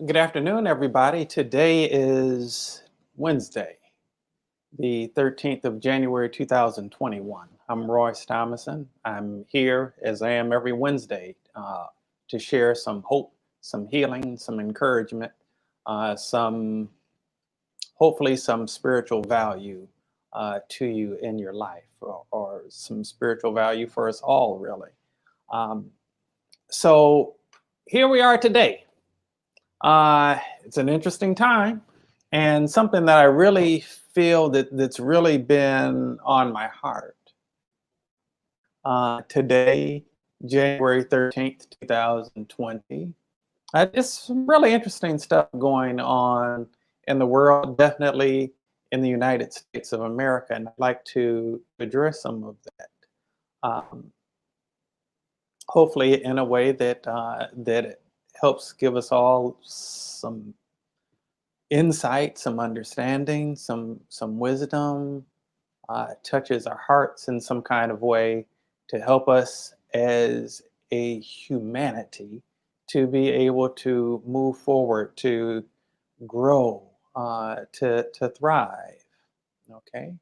Good afternoon, everybody. Today is Wednesday, the 13th of January, 2021. I'm Royce Thomason. I'm here, as I am every Wednesday, to share some hope, some healing, some encouragement, some hopefully some spiritual value to you in your life, or some spiritual value for us all, really. Um, so here we are today. It's an interesting time, and something that I really feel that's really been on my heart. Today, January 13th, 2020. It's some really interesting stuff going on in the world, definitely in the United States of America, and I'd like to address some of that. Um, Hopefully, in a way that it helps give us all some insight, some understanding, some wisdom, touches our hearts in some kind of way to help us as a humanity to be able to move forward, to grow, to thrive. Okay,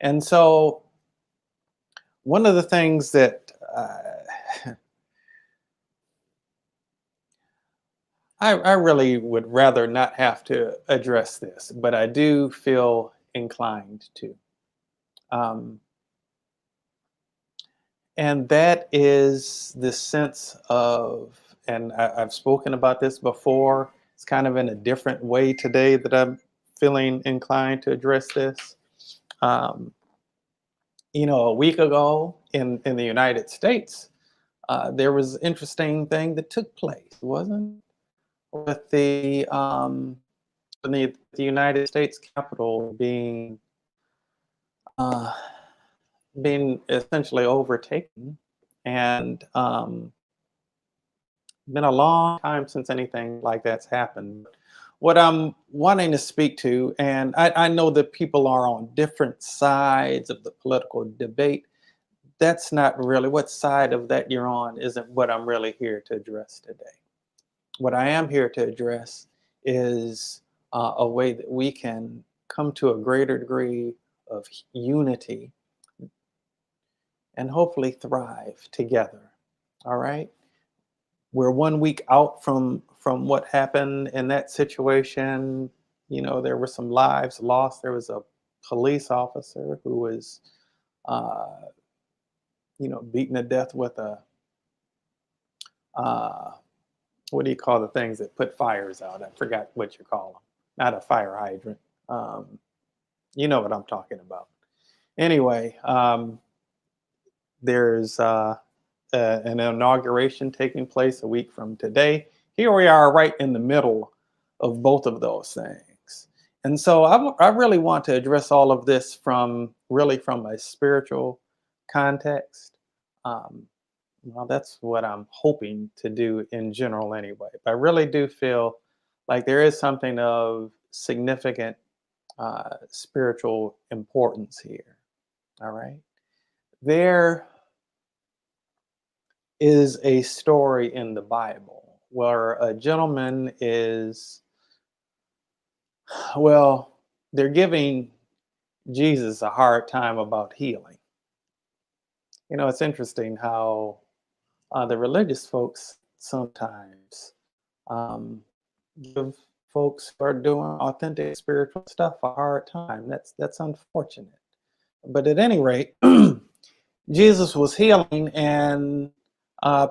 and so one of the things that I really would rather not have to address this, but I do feel inclined to. Um, and that is this sense of, and I've spoken about this before, it's kind of in a different way today that I'm feeling inclined to address this. Um, a week ago in the United States, there was an interesting thing that took place, wasn't it? With the United States Capitol uh, being essentially overtaken, and been a long time since anything like that's happened. What I'm wanting to speak to, and I know that people are on different sides of the political debate. That's not really what side of that you're on, isn't what I'm really here to address today. What I am here to address is a way that we can come to a greater degree of unity and hopefully thrive together. All right. We're 1 week out from what happened in that situation. There were some lives lost. There was a police officer who was, uh, beaten to death with a uh, what do you call the things that put fires out? I forgot what you call them. Not a fire hydrant. Um, you know what I'm talking about. Anyway, there's an inauguration taking place a week from today. Here we are, right in the middle of both of those things. And so I really want to address all of this from a spiritual context. Um, well, that's what I'm hoping to do in general anyway. But I really do feel like there is something of significant spiritual importance here. All right. There is a story in the Bible where a gentleman is, well, they're giving Jesus a hard time about healing. It's interesting how the religious folks sometimes um, give folks who are doing authentic spiritual stuff a hard time. That's unfortunate. But at any rate, Jesus was healing, and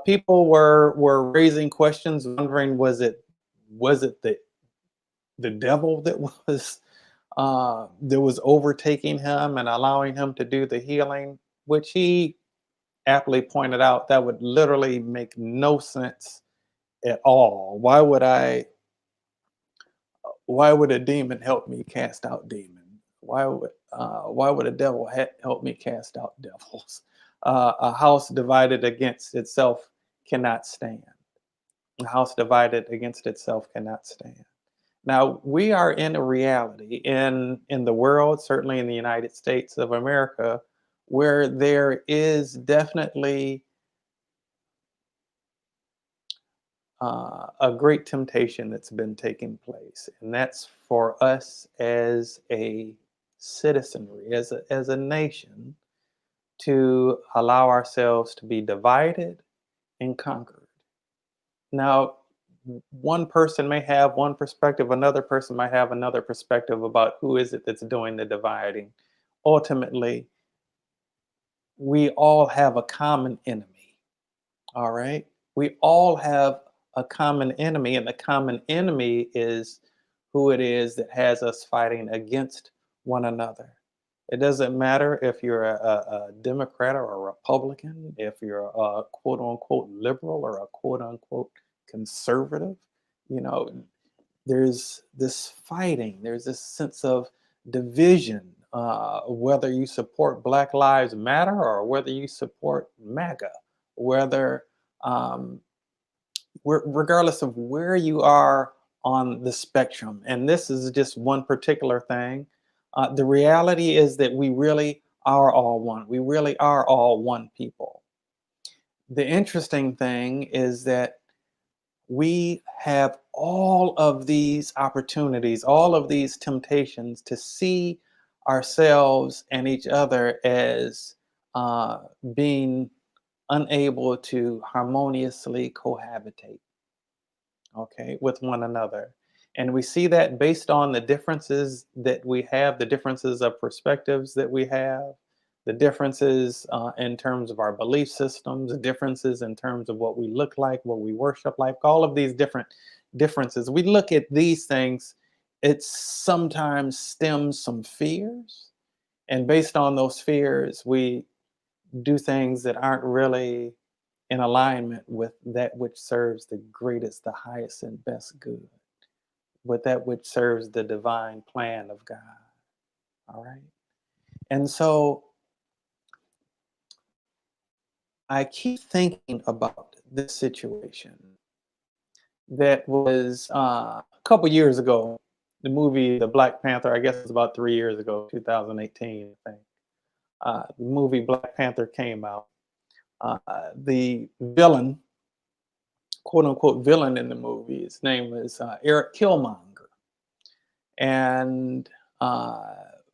people were raising questions, wondering was it the devil that was overtaking him and allowing him to do the healing, which he aptly pointed out that would literally make no sense at all. Why would a demon help me cast out demons? Why would a devil help me cast out devils? A house divided against itself cannot stand. A house divided against itself cannot stand. Now we are in a reality in the world, certainly in the United States of America, where there is definitely a great temptation that's been taking place, and that's for us as a citizenry, as a nation, to allow ourselves to be divided and conquered. Now, one person may have one perspective, another person might have another perspective about who is it that's doing the dividing. Ultimately, we all have a common enemy. All right. We all have a common enemy, and the common enemy is who it is that has us fighting against one another. It doesn't matter if you're a Democrat or a Republican, if you're a quote unquote liberal or a quote unquote conservative. You know, there's this fighting, there's this sense of division, whether you support Black Lives Matter or whether you support MAGA, whether um, regardless of where you are on the spectrum. And this is just one particular thing. The reality is that we really are all one. We really are all one people. The interesting thing is that we have all of these opportunities, all of these temptations to see ourselves and each other as being unable to harmoniously cohabitate, okay, with one another. And we see that based on the differences that we have, the differences of perspectives that we have, the differences in terms of our belief systems, the differences in terms of what we look like, what we worship like, all of these different differences. We look at these things, it sometimes stems some fears. And based on those fears, we do things that aren't really in alignment with that which serves the greatest, the highest, and best good, with that which serves the divine plan of God. All right. And so I keep thinking about this situation that was a couple years ago. The movie, The Black Panther, I guess it was about 3 years ago, 2018, I think. The movie Black Panther came out. The villain, quote unquote villain in the movie, his name is Eric Killmonger. And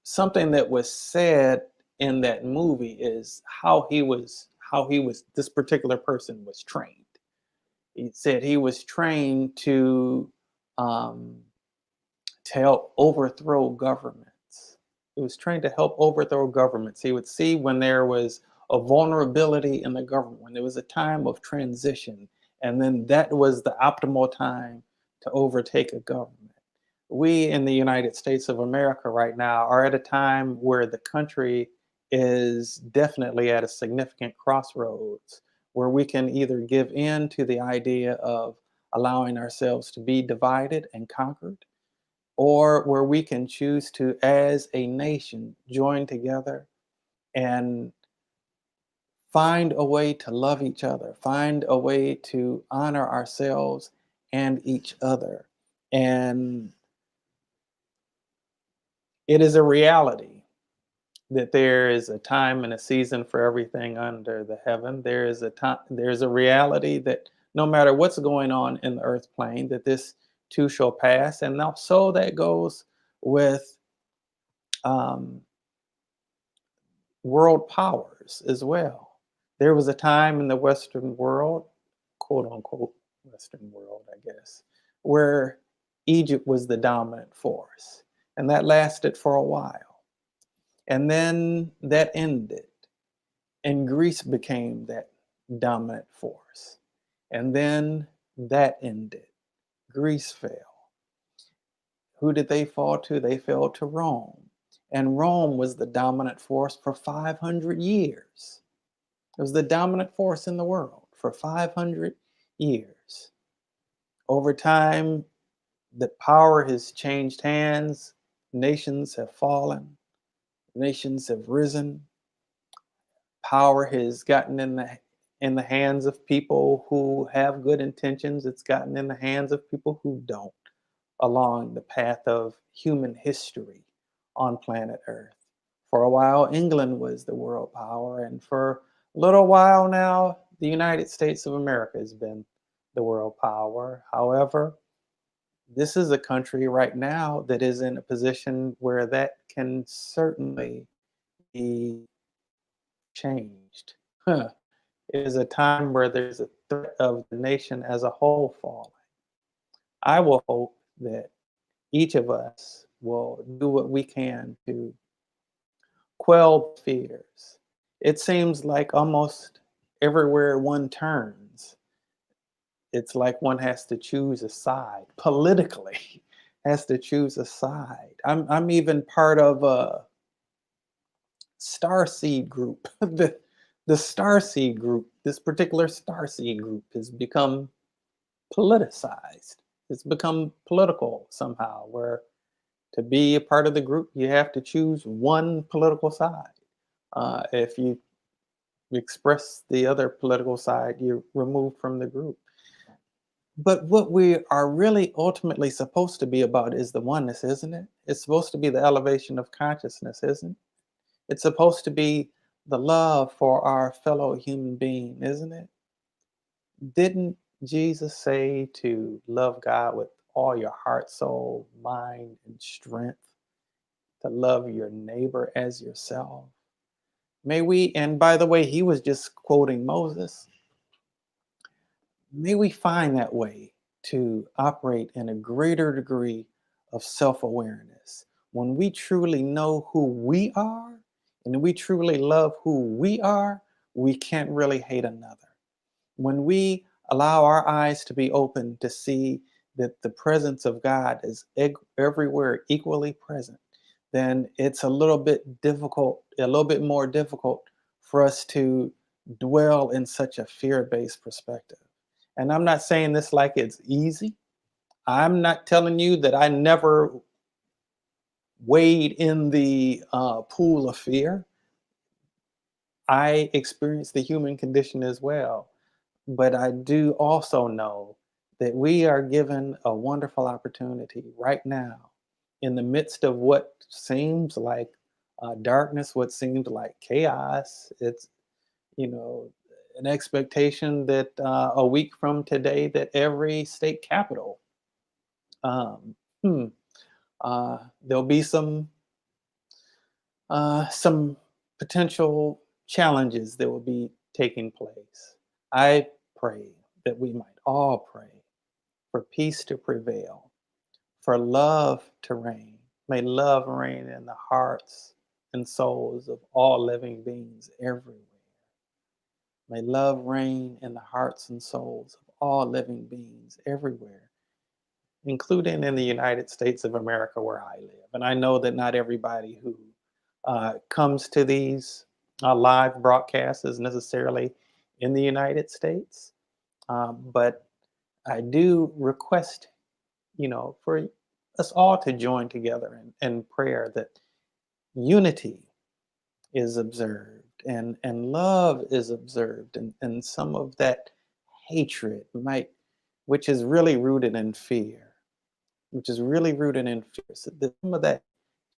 something that was said in that movie is this particular person was trained. He said he was trained um, to help overthrow governments. He was trained to help overthrow governments. He would see when there was a vulnerability in the government, when there was a time of transition, and then that was the optimal time to overtake a government. We in the United States of America right now are at a time where the country is definitely at a significant crossroads where we can either give in to the idea of allowing ourselves to be divided and conquered, or where we can choose to, as a nation, join together and find a way to love each other, find a way to honor ourselves and each other. And it is a reality that there is a time and a season for everything under the heaven. There is a time, there's a reality that no matter what's going on in the earth plane, that this too shall pass. And now, so that goes with um, world powers as well. There was a time in the Western world, quote unquote, Western world, I guess, where Egypt was the dominant force. And that lasted for a while. And then that ended, and Greece became that dominant force. And then that ended. Greece fell. Who did they fall to? They fell to Rome. And Rome was the dominant force for 500 years. It was the dominant force in the world for 500 years. Over time, the power has changed hands. Nations have fallen. Nations have risen. Power has gotten in the hands of people who have good intentions. It's gotten in the hands of people who don't, along the path of human history on planet Earth. For a while, England was the world power, and for a little while now, the United States of America has been the world power. However, this is a country right now that is in a position where that can certainly be changed. Huh. It is a time where there's a threat of the nation as a whole falling. I will hope that each of us will do what we can to quell fears. It seems like almost everywhere one turns, it's like one has to choose a side politically, has to choose a side. I'm even part of a Starseed group. The Starseed group, this particular Starseed group has become politicized. It's become political somehow, where to be a part of the group, you have to choose one political side. If you express the other political side, you're removed from the group. But what we are really ultimately supposed to be about is the oneness, isn't it? It's supposed to be the elevation of consciousness, isn't it? It's supposed to be the love for our fellow human being, isn't it? Didn't Jesus say to love God with all your heart, soul, mind, and strength, to love your neighbor as yourself? May we, and by the way, he was just quoting Moses, may we find that way to operate in a greater degree of self awareness. When we truly know who we are and we truly love who we are, we can't really hate another. When we allow our eyes to be open to see that the presence of God is everywhere equally present, then it's a little bit difficult, a little bit more difficult for us to dwell in such a fear based perspective. And I'm not saying this like it's easy. I'm not telling you that I never wade in the pool of fear. I experienced the human condition as well. But I do also know that we are given a wonderful opportunity right now in the midst of what seems like darkness, what seems like chaos. It's, you know, an expectation that a week from today that every state capital, um, hmm, there'll be some potential challenges that will be taking place. I pray that we might all pray for peace to prevail, for love to reign. May love reign in the hearts and souls of all living beings everywhere. May love reign in the hearts and souls of all living beings everywhere, including in the United States of America where I live. And I know that not everybody who comes to these live broadcasts is necessarily in the United States, but I do request, for us all to join together in prayer that unity is observed and love is observed, and some of that hatred might, which is really rooted in fear, which is really rooted in fear. So that some of that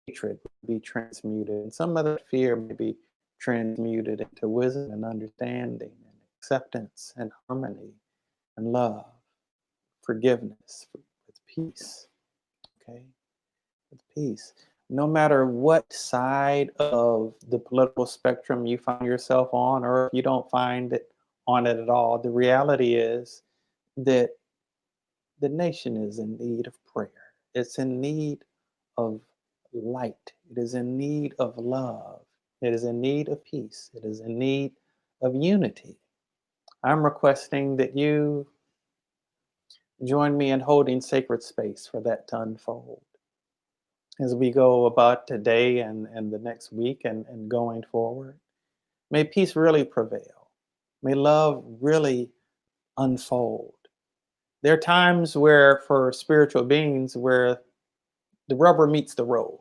hatred will be transmuted, and some of that fear may be transmuted into wisdom and understanding and acceptance and harmony and love, forgiveness, with peace. Okay, with peace. No matter what side of the political spectrum you find yourself on, or if you don't find it on it at all, the reality is that the nation is in need of prayer. It's in need of light. It is in need of love. It is in need of peace. It is in need of unity. I'm requesting that you join me in holding sacred space for that to unfold as we go about today and the next week and going forward. May peace really prevail. May love really unfold. There are times where, for spiritual beings, where the rubber meets the road.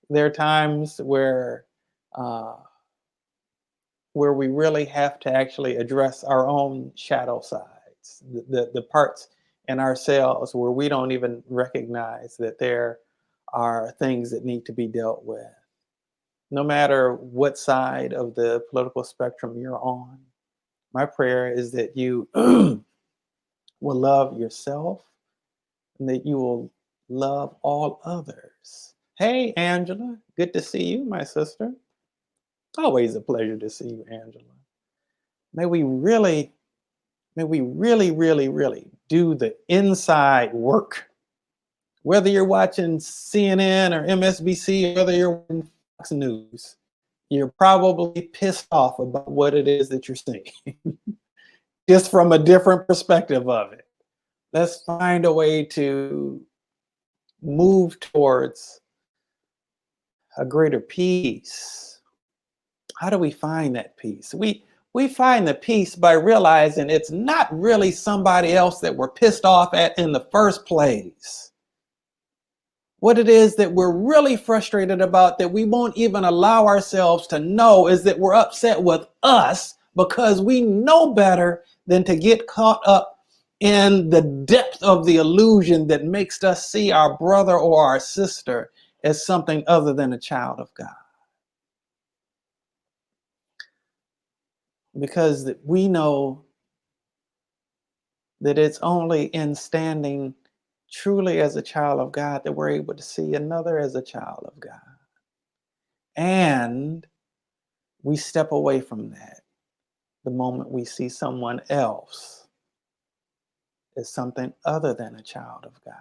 There are times uh, where we really have to actually address our own shadow sides, the parts in ourselves where we don't even recognize that there are things that need to be dealt with. No matter what side of the political spectrum you're on, my prayer is that you will love yourself and that you will love all others. Hey, Angela, good to see you, my sister. Always a pleasure to see you, Angela. May we really, may we really, really, really do the inside work. Whether you're watching CNN or MSNBC, or whether you're watching Fox News, you're probably pissed off about what it is that you're seeing, just from a different perspective of it. Let's find a way to move towards a greater peace. How do we find that peace? We find the peace by realizing it's not really somebody else that we're pissed off at in the first place. What it is that we're really frustrated about, that we won't even allow ourselves to know, is that we're upset with us because we know better than to get caught up in the depth of the illusion that makes us see our brother or our sister as something other than a child of God. Because we know that it's only in standing truly as a child of God that we're able to see another as a child of God. And we step away from that the moment we see someone else as something other than a child of God.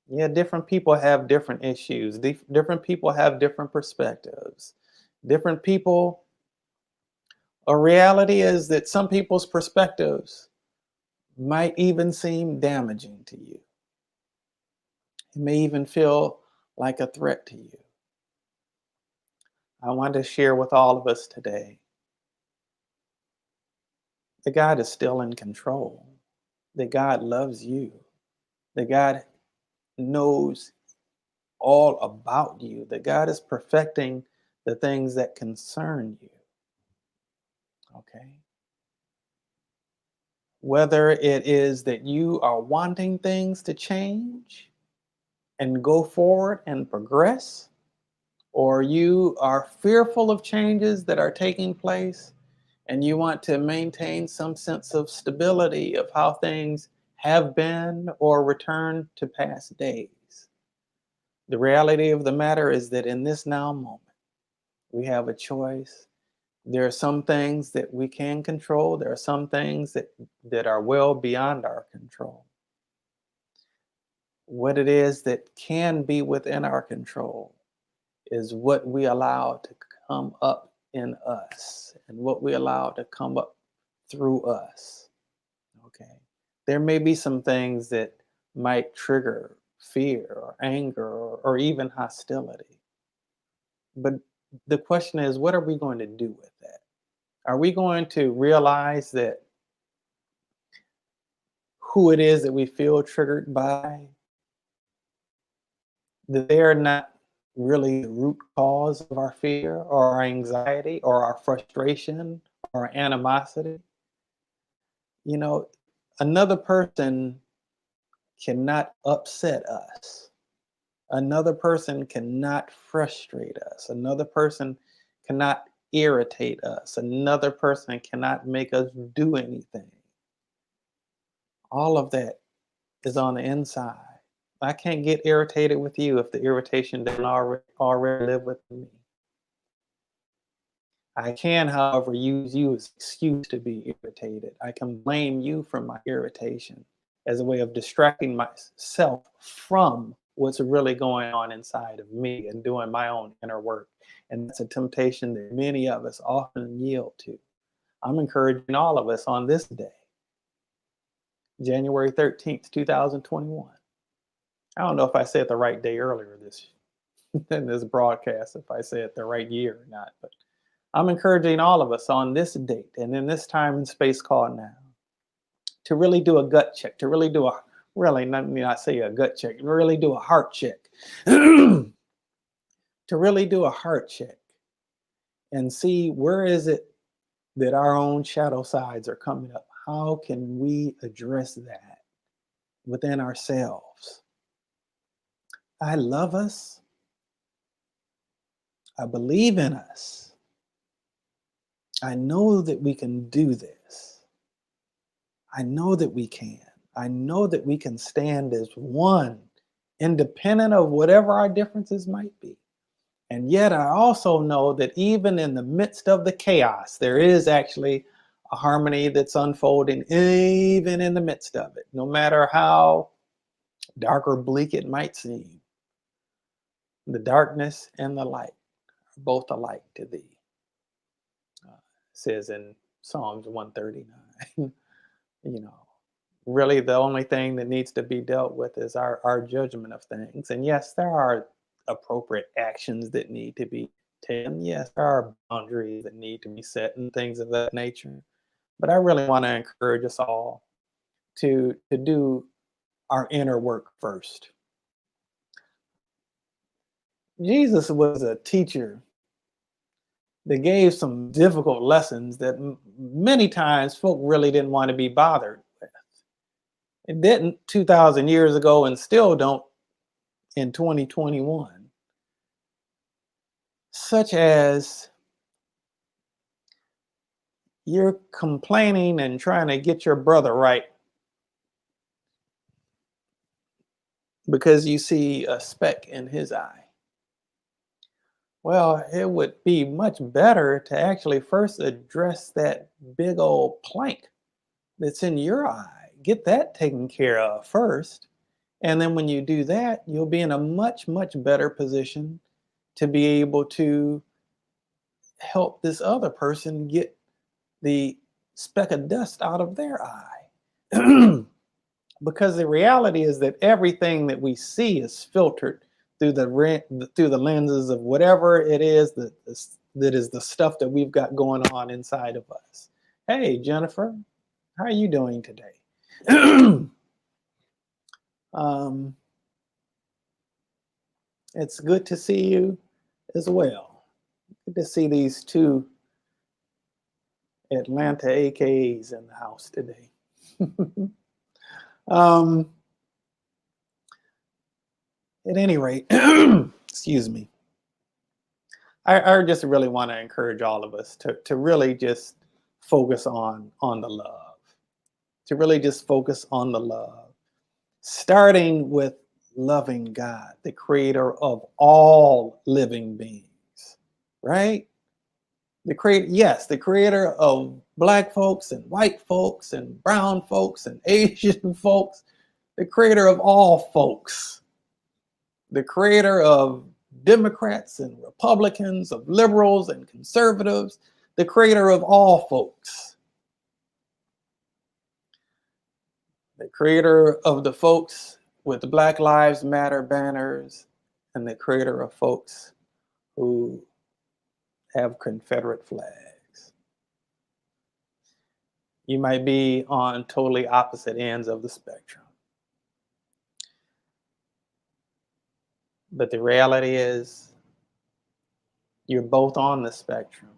Yeah, different people have different issues. Different people have different perspectives. Different people, a reality is that some people's perspectives might even seem damaging to you. It may even feel like a threat to you. I want to share with all of us today that God is still in control, that God loves you, that God knows all about you, that God is perfecting the things that concern you. Okay? Whether it is that you are wanting things to change and go forward and progress, or you are fearful of changes that are taking place and you want to maintain some sense of stability of how things have been or return to past days. The reality of the matter is that in this now moment, we have a choice. There are some things that we can control. There are some things that are well beyond our control. What it is that can be within our control is what we allow to come up in us and what we allow to come up through us. Okay. There may be some things that might trigger fear or anger or even hostility. But the question is, what are we going to do with that? Are we going to realize that who it is that we feel triggered by, that they are not really the root cause of our fear or our anxiety or our frustration or our animosity? You know, another person cannot upset us. Another person cannot frustrate us. Another person cannot irritate us. Another person cannot make us do anything. All of that is on the inside. I can't get irritated with you if the irritation doesn't already live within me. I can, however, use you as an excuse to be irritated. I can blame you for my irritation as a way of distracting myself from what's really going on inside of me and doing my own inner work. And that's a temptation that many of us often yield to. I'm encouraging all of us on this day, January 13th, 2021. I don't know if I said the right day earlier this in this broadcast, if I said the right year or not, but I'm encouraging all of us on this date and in this time and space called now to really do a gut check, to really do a really, let me not say a gut check, really do a heart check, to really do a heart check and see where is it that our own shadow sides are coming up. How can we address that within ourselves? I love us. I believe in us. I know that we can do this. I know that we can. I know that we can stand as one, independent of whatever our differences might be. And yet I also know that even in the midst of the chaos, there is actually a harmony that's unfolding, even in the midst of it, no matter how dark or bleak it might seem. The darkness and the light are both alike to thee, says in Psalms 139. You know, really the only thing that needs to be dealt with is our judgment of things. And yes, there are appropriate actions that need to be taken. Yes, there are boundaries that need to be set and things of that nature. But I really want to encourage us all to do our inner work first. Jesus was a teacher that gave some difficult lessons that many times folk really didn't want to be bothered with. It didn't 2,000 years ago and still don't in 2021. Such as you're complaining and trying to get your brother right because you see a speck in his eye. Well, it would be much better to actually first address that big old plank that's in your eye. Get that taken care of first. And then when you do that, you'll be in a much, much better position to be able to help this other person get the speck of dust out of their eye. Because the reality is that everything that we see is filtered through the lenses of whatever it is that is the stuff that we've got going on inside of us. Hey, Jennifer, how are you doing today? It's good to see you as well. Good to see these two Atlanta AKAs in the house today. At any rate, excuse me. I just really want to encourage all of us to really just focus on the love, to really just focus on the love, starting with loving God, the creator of all living beings, right? The creator of black folks and white folks and brown folks and Asian folks, the creator of all folks, the creator of Democrats and Republicans, of liberals and conservatives, the creator of all folks, the creator of the folks with the Black Lives Matter banners, and the creator of folks who have Confederate flags. You might be on totally opposite ends of the spectrum. But the reality is, you're both on the spectrum.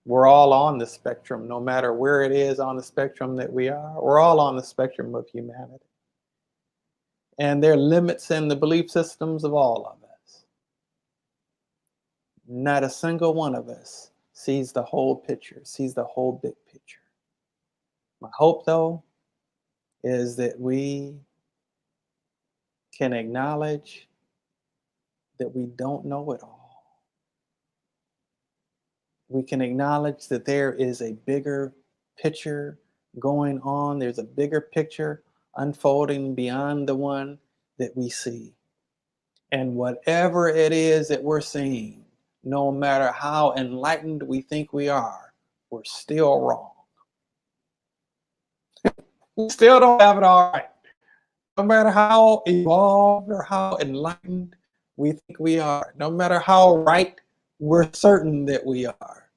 We're all on the spectrum, no matter where it is on the spectrum that we are. We're all on the spectrum of humanity. And there are limits in the belief systems of all of us. Not a single one of us sees the whole picture, sees the whole big picture. My hope, though, is that we can acknowledge that we don't know it all. We can acknowledge that there is a bigger picture going on. There's a bigger picture unfolding beyond the one that we see. And whatever it is that we're seeing, no matter how enlightened we think we are, we're still wrong. We still don't have it all right. No matter how evolved or how enlightened we think we are, no matter how right we're certain that we are,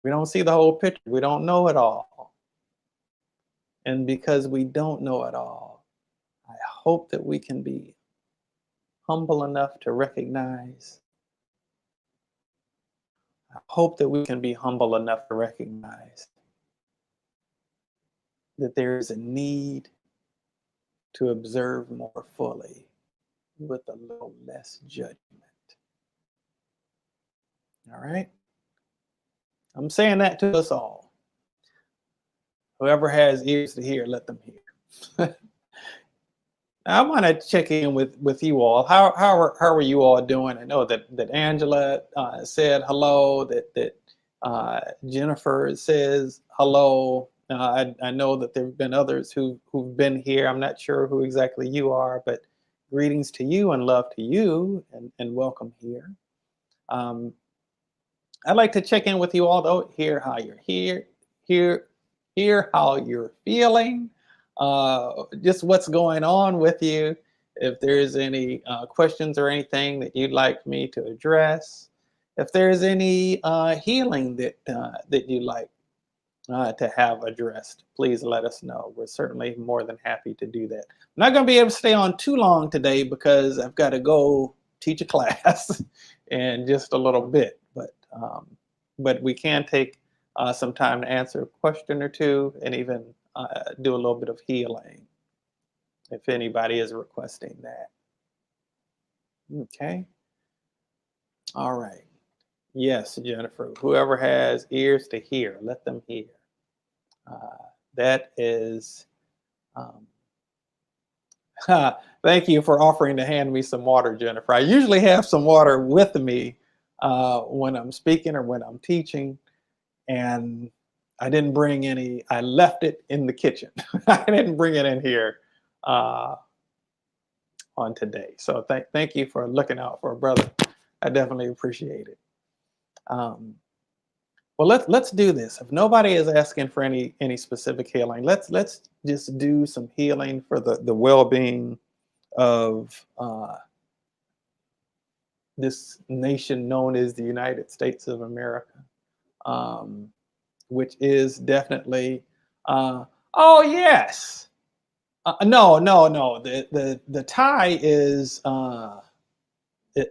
we don't see the whole picture. We don't know it all. And because we don't know it all, I hope that we can be humble enough to recognize. I hope that we can be humble enough to recognize that there is a need to observe more fully with a little less judgment. All right? I'm saying that to us all. Whoever has ears to hear, let them hear. I want to check in with you all. How are you all doing? I know that Angela said hello. That Jennifer says hello. I know that there have been others who've been here. I'm not sure who exactly you are, but greetings to you and love to you, and welcome here. Um, I'd like to check in with you all, though, hear how you're hear hear how you're feeling, just what's going on with you. If there's any questions or anything that you'd like me to address, if there's any healing that you'd like to have addressed, please let us know. We're certainly more than happy to do that. I'm not going to be able to stay on too long today because I've got to go teach a class in just a little bit, but we can take some time to answer a question or two and even do a little bit of healing if anybody is requesting that. Okay. All right. Yes, Jennifer, whoever has ears to hear, let them hear. That is, um, thank you for offering to hand me some water, Jennifer. I usually have some water with me when I'm speaking or when I'm teaching, and I didn't bring any. I left it in the kitchen. I didn't bring it in here uh, on today. So thank you for looking out for a brother. I definitely appreciate it. Um, well, let's do this. If nobody is asking for any specific healing, let's just do some healing for the well-being of this nation known as the United States of America, um, which is definitely. Oh yes. No. The tie is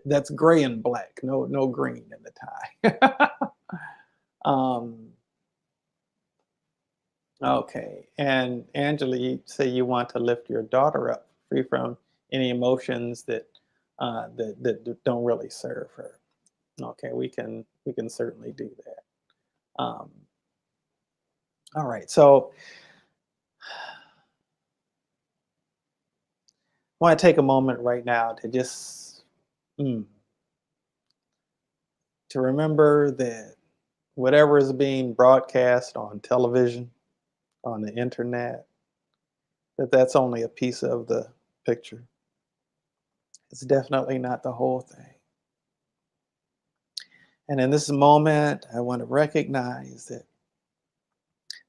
that's gray and black. No green in the tie. um, okay. And Angela, you say you want to lift your daughter up, free from any emotions that don't really serve her. Okay, we can certainly do that. All right. So I want to take a moment right now to just mm, to remember that whatever is being broadcast on television, on the internet, that's only a piece of the picture. It's definitely not the whole thing. And in this moment, I want to recognize that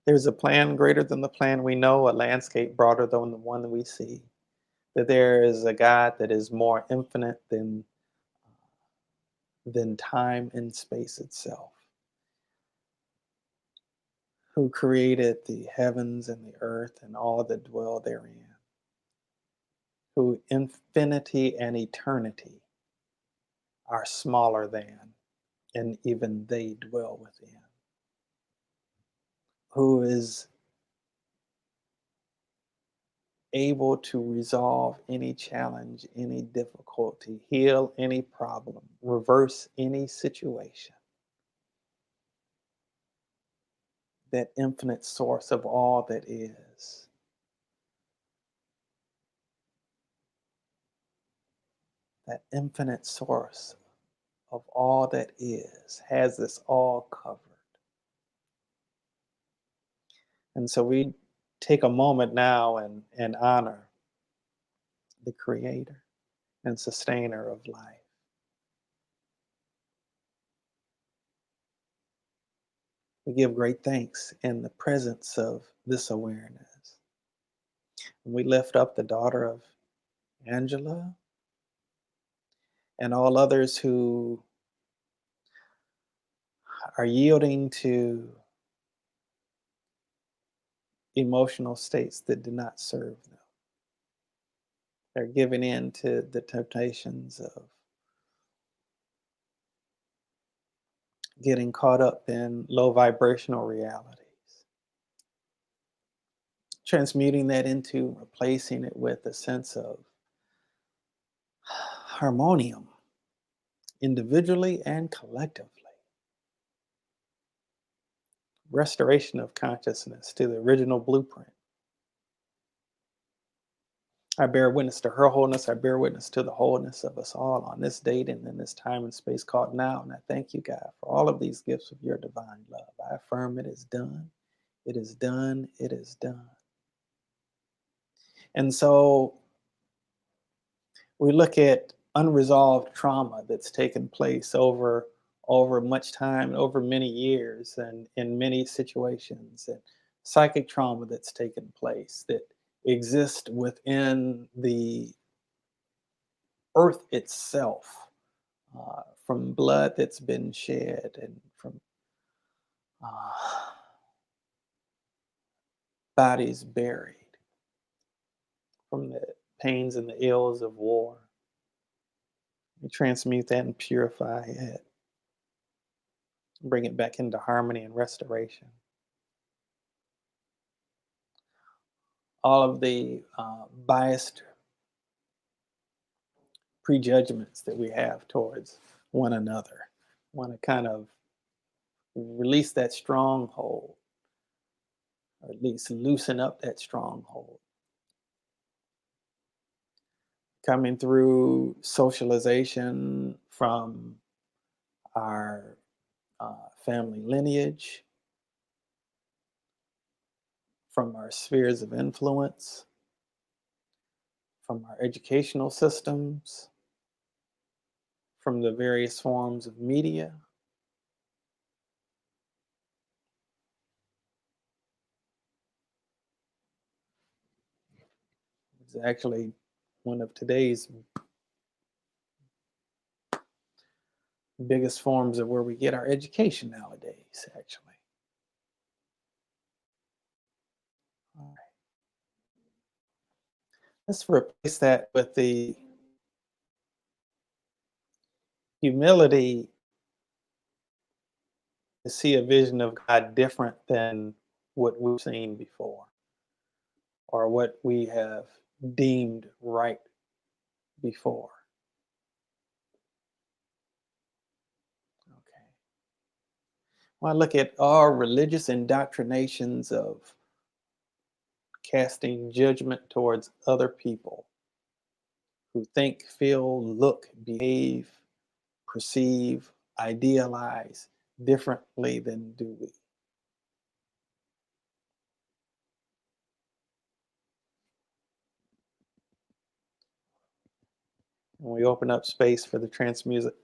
there's a plan greater than the plan we know, a landscape broader than the one that we see, that there is a God that is more infinite than time and space itself, who created the heavens and the earth and all that dwell therein, who infinity and eternity are smaller than, and even they dwell within, who is able to resolve any challenge, any difficulty, heal any problem, reverse any situation. That infinite source of all that is. That infinite source of all that is has this all covered. And so we take a moment now and honor the creator and sustainer of life. We give great thanks in the presence of this awareness. And we lift up the daughter of Angela and all others who are yielding to emotional states that do not serve them. They're giving in to the temptations of getting caught up in low vibrational realities, transmuting that into replacing it with a sense of harmonium, individually and collectively. restoration of consciousness to the original blueprint. I bear witness to her wholeness. I bear witness to the wholeness of us all on this date and in this time and space called now. And I thank you, God, for all of these gifts of your divine love. I affirm it is done. It is done. It is done. And so we look at unresolved trauma that's taken place over much time, over many years, and in many situations, and psychic trauma that's taken place that exist within the earth itself, from blood that's been shed and from uh, bodies buried, from the pains and the ills of war. We transmute that and purify it, bring it back into harmony and restoration. All of the biased prejudgments that we have towards one another, want to kind of release that stronghold, or at least loosen up that stronghold. Coming through socialization from our family lineage, from our spheres of influence, from our educational systems, from the various forms of media. It's actually one of today's biggest forms of where we get our education nowadays, actually. All right. Let's replace that with the humility to see a vision of God different than what we've seen before or what we have deemed right before. Okay. When I look at our religious indoctrinations of casting judgment towards other people who think, feel, look, behave, perceive, idealize differently than do we. And we open up space for the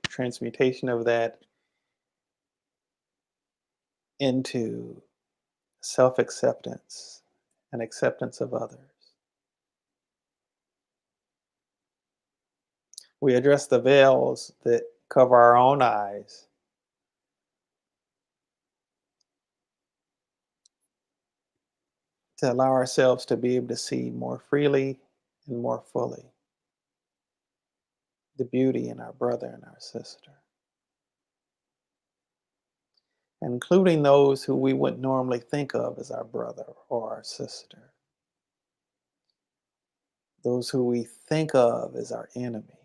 transmutation of that into self-acceptance and acceptance of others. We address the veils that cover our own eyes to allow ourselves to be able to see more freely and more fully the beauty in our brother and our sister, including those who we wouldn't normally think of as our brother or our sister, those who we think of as our enemy.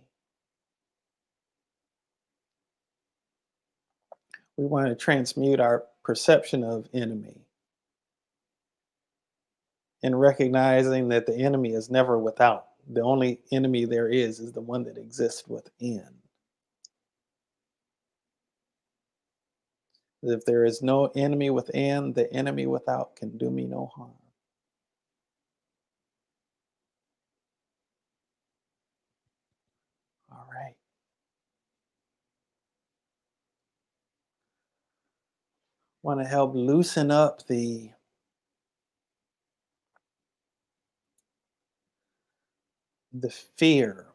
We want to transmute our perception of enemy and recognizing that the enemy is never without. The only enemy there is the one that exists within. If there is no enemy within, the enemy without can do me no harm. All right. Want to help loosen up the fear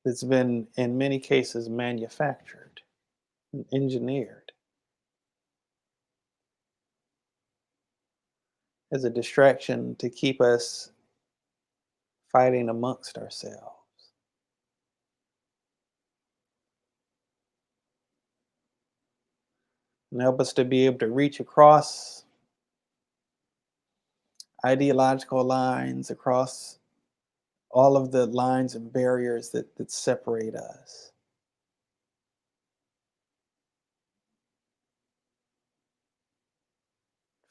that's been in many cases manufactured and engineered as a distraction to keep us fighting amongst ourselves. And help us to be able to reach across ideological lines, across all of the lines and barriers that separate us.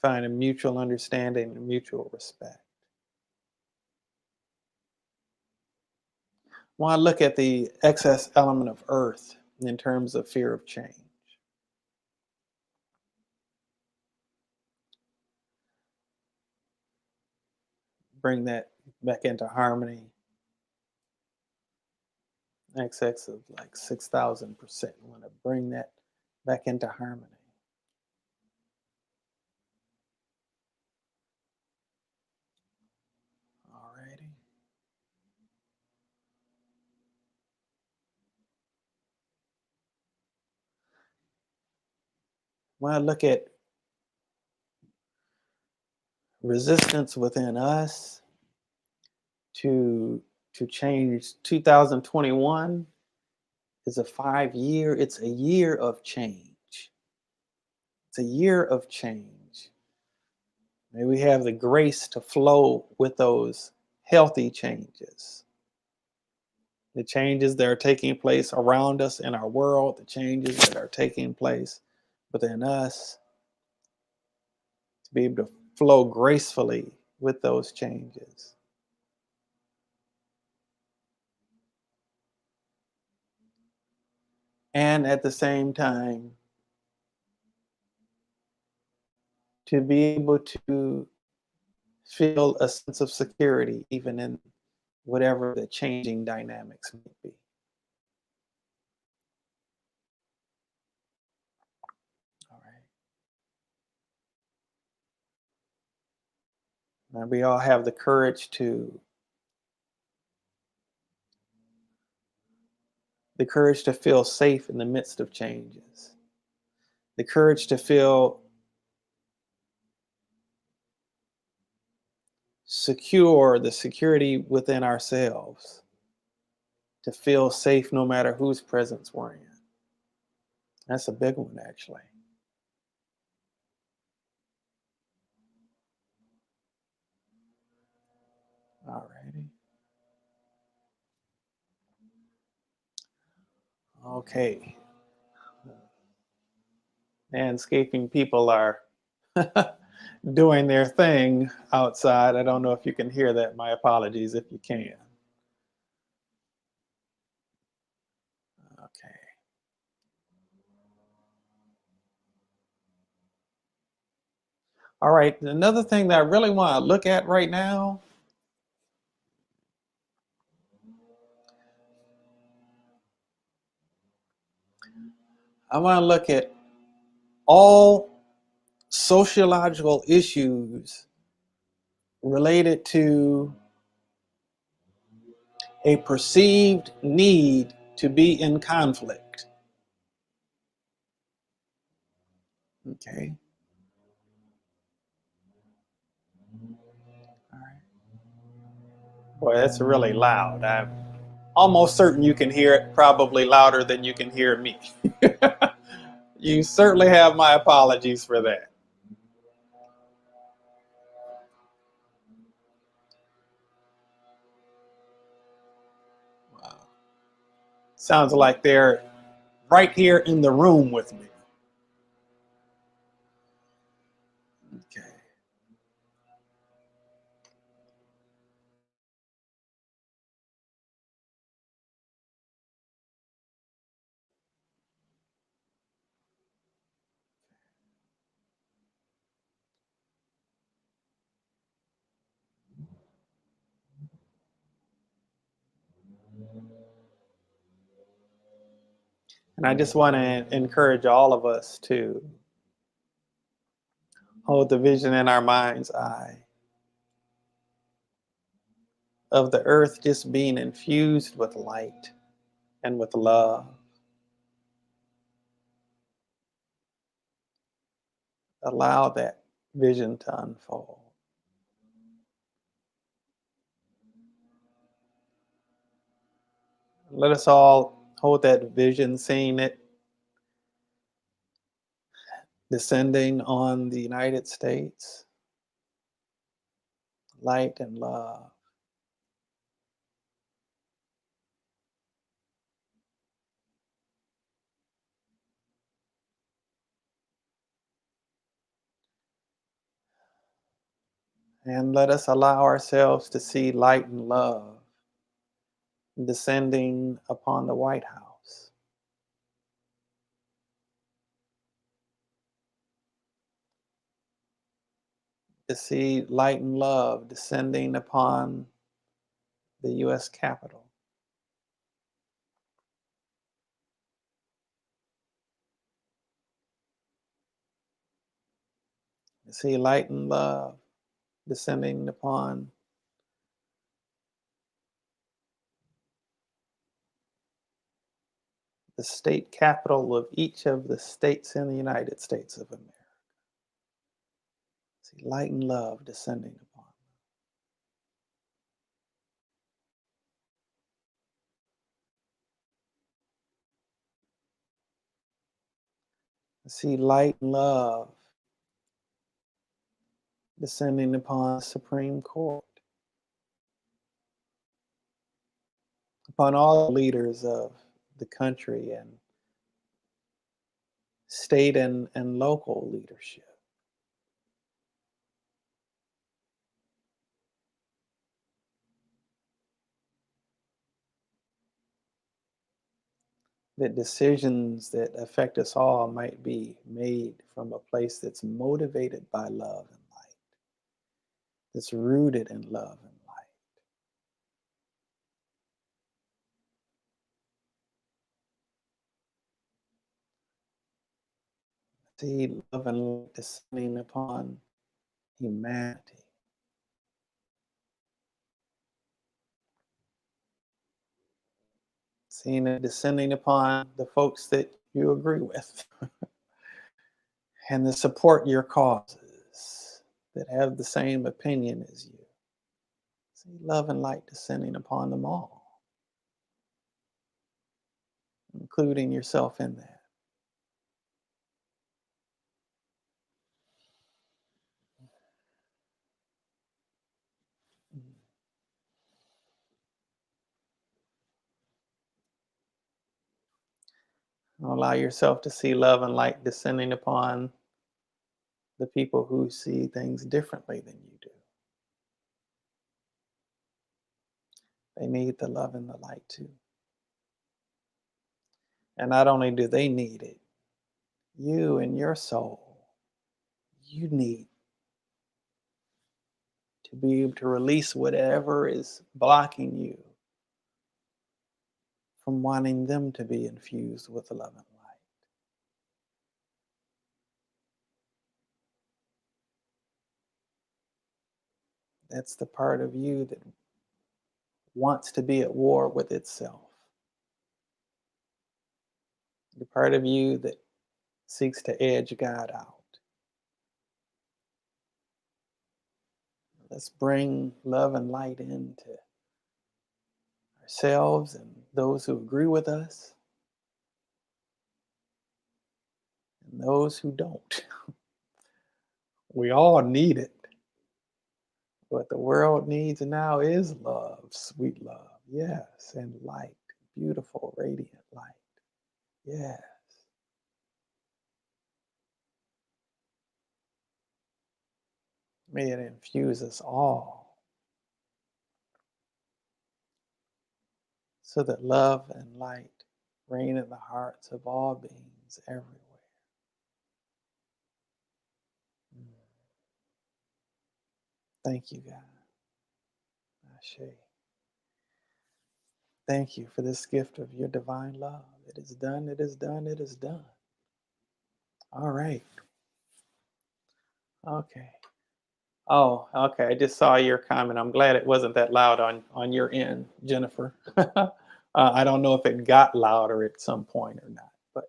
find a mutual understanding and mutual respect. When I look at the excess element of earth in terms of fear of change, bring that back into harmony, excess of like 6,000%. I want to bring that back into harmony. Alrighty. When I look at resistance within us to change, 2021 is a 5 year, it's a year of change. It's a year of change. May we have the grace to flow with those healthy changes. The changes that are taking place around us in our world, the changes that are taking place within us, to be able to flow gracefully with those changes. And at the same time, to be able to feel a sense of security, even in whatever the changing dynamics may be. All right. And we all have the courage to feel safe in the midst of changes, the courage to feel secure, the security within ourselves, to feel safe no matter whose presence we're in. That's a big one, actually. All righty. Okay. Landscaping people are doing their thing outside. I don't know if you can hear that. My apologies if you can. Okay. All right. Another thing that I really want to look at right now, I want to look at all sociological issues related to a perceived need to be in conflict. Okay. All right. Boy, that's really loud. I'm almost certain you can hear it, probably louder than you can hear me. You certainly have my apologies for that. Wow. Sounds like they're right here in the room with me. Okay. And I just want to encourage all of us to hold the vision in our mind's eye of the earth just being infused with light and with love. Allow that vision to unfold. Let us all hold that vision, seeing it descending on the United States, light and love. And let us allow ourselves to see light and love descending upon the White House, to see light and love descending upon the U.S. Capitol, to see light and love descending upon the state capital of each of the states in the United States of America. See light and love descending upon them. See light and love descending upon the Supreme Court, upon all the leaders of the country and state and local leadership. That decisions that affect us all might be made from a place that's motivated by love and light, that's rooted in love and light. See love and light descending upon humanity. Seeing it descending upon the folks that you agree with and that support your causes, that have the same opinion as you. See love and light descending upon them all, including yourself in that. Allow yourself to see love and light descending upon the people who see things differently than you do. They need the love and the light too. And not only do they need it, you and your soul, you need to be able to release whatever is blocking you from wanting them to be infused with love and light. That's the part of you that wants to be at war with itself. The part of you that seeks to edge God out. Let's bring love and light into ourselves and those who agree with us and those who don't. We all need it. What the world needs now is love, sweet love. Yes, and light, beautiful, radiant light. Yes. May it infuse us all so that love and light reign in the hearts of all beings everywhere. Mm. Thank you, God. Ashe. Thank you for this gift of your divine love. It is done, it is done, it is done. All right. Okay. Oh, okay. I just saw your comment. I'm glad it wasn't that loud on your end, Jennifer. I don't know if it got louder at some point or not. But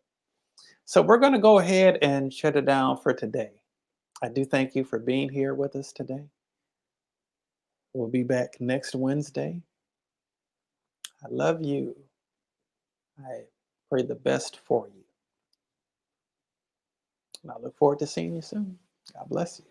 so we're going to go ahead and shut it down for today. I do thank you for being here with us today. We'll be back next Wednesday. I love you. I pray the best for you. And I look forward to seeing you soon. God bless you.